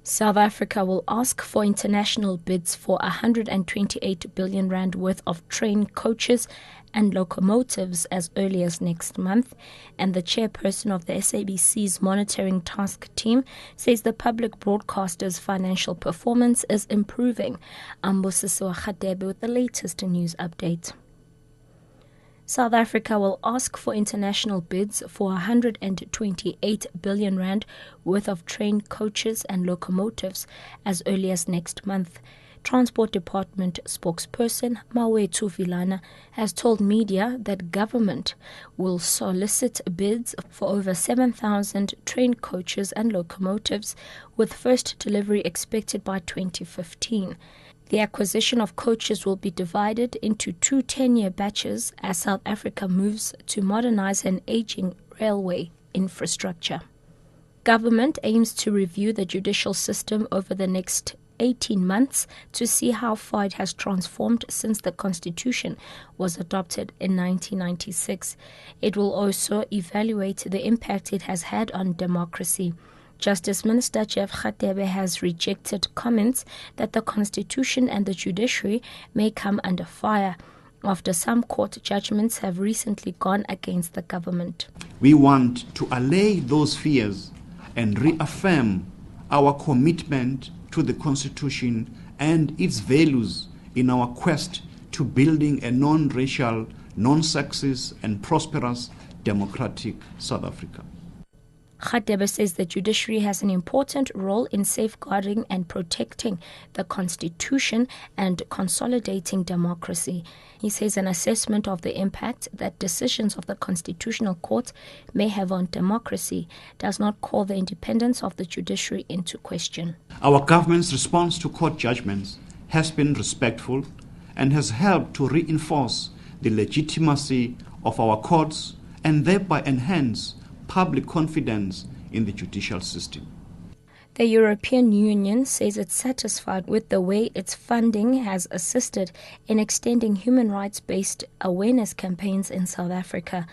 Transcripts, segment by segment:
South Africa will ask for international bids for 128 billion rand worth of train coaches and locomotives as early as next month, and the chairperson of the SABC's monitoring task team says the public broadcaster's financial performance is improving. Ambosiso Khadebe with the latest news update. South Africa will ask for international bids for 128 billion rand worth of train coaches and locomotives as early as next month. Transport Department spokesperson Mawethu Vilana has told media that government will solicit bids for over 7,000 train coaches and locomotives, with first delivery expected by 2015. The acquisition of coaches will be divided into two 10-year batches as South Africa moves to modernize an aging railway infrastructure. Government aims to review the judicial system over the next 18 months to see how far it has transformed since the Constitution was adopted in 1996. It will also evaluate the impact it has had on democracy. Justice Minister Jeff Khadebe has rejected comments that the Constitution and the judiciary may come under fire after some court judgments have recently gone against the government. We want to allay those fears and reaffirm our commitment to the Constitution and its values in our quest to building a non-racial, non-sexist and prosperous democratic South Africa. Khadebe says the judiciary has an important role in safeguarding and protecting the Constitution and consolidating democracy. He says an assessment of the impact that decisions of the Constitutional Court may have on democracy does not call the independence of the judiciary into question. Our government's response to court judgments has been respectful and has helped to reinforce the legitimacy of our courts and thereby enhance public confidence in the judicial system. The European Union says it's satisfied with the way its funding has assisted in extending human rights-based awareness campaigns in South Africa.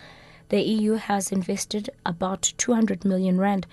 The EU has invested about 200 million rand.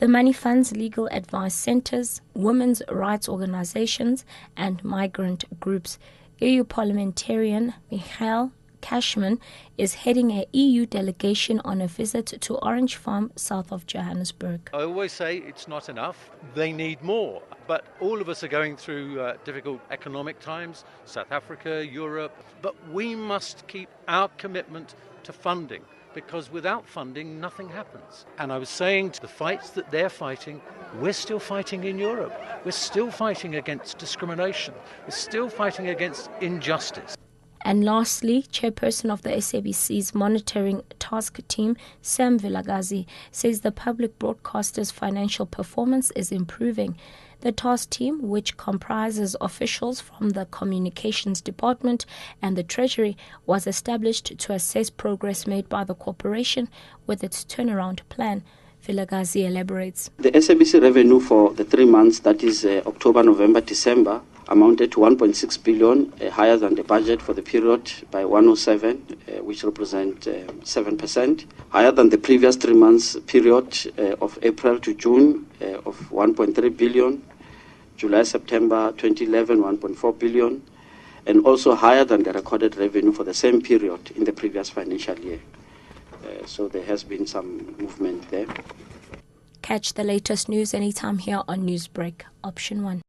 The money funds legal advice centers, women's rights organizations, and migrant groups. EU parliamentarian Michael Cashman is heading an EU delegation on a visit to Orange Farm, south of Johannesburg. I always say it's not enough. They need more. But all of us are going through difficult economic times, South Africa, Europe. But we must keep our commitment to funding, because without funding, nothing happens. And I was saying, the fights that they're fighting, we're still fighting in Europe. We're still fighting against discrimination. We're still fighting against injustice. And lastly, chairperson of the SABC's monitoring task team, Sam Vilagazi, says the public broadcaster's financial performance is improving. The task team, which comprises officials from the Communications Department and the Treasury, was established to assess progress made by the corporation with its turnaround plan. Vilagazi elaborates. The SABC revenue for the 3 months, that is October, November, December, amounted to 1.6 billion, higher than the budget for the period by 107, which represent 7%, higher than the previous 3 months period of April to June of 1.3 billion, July, September 2011, 1.4 billion, and also higher than the recorded revenue for the same period in the previous financial year. So there has been some movement there. Catch the latest news anytime here on Newsbreak, Option 1.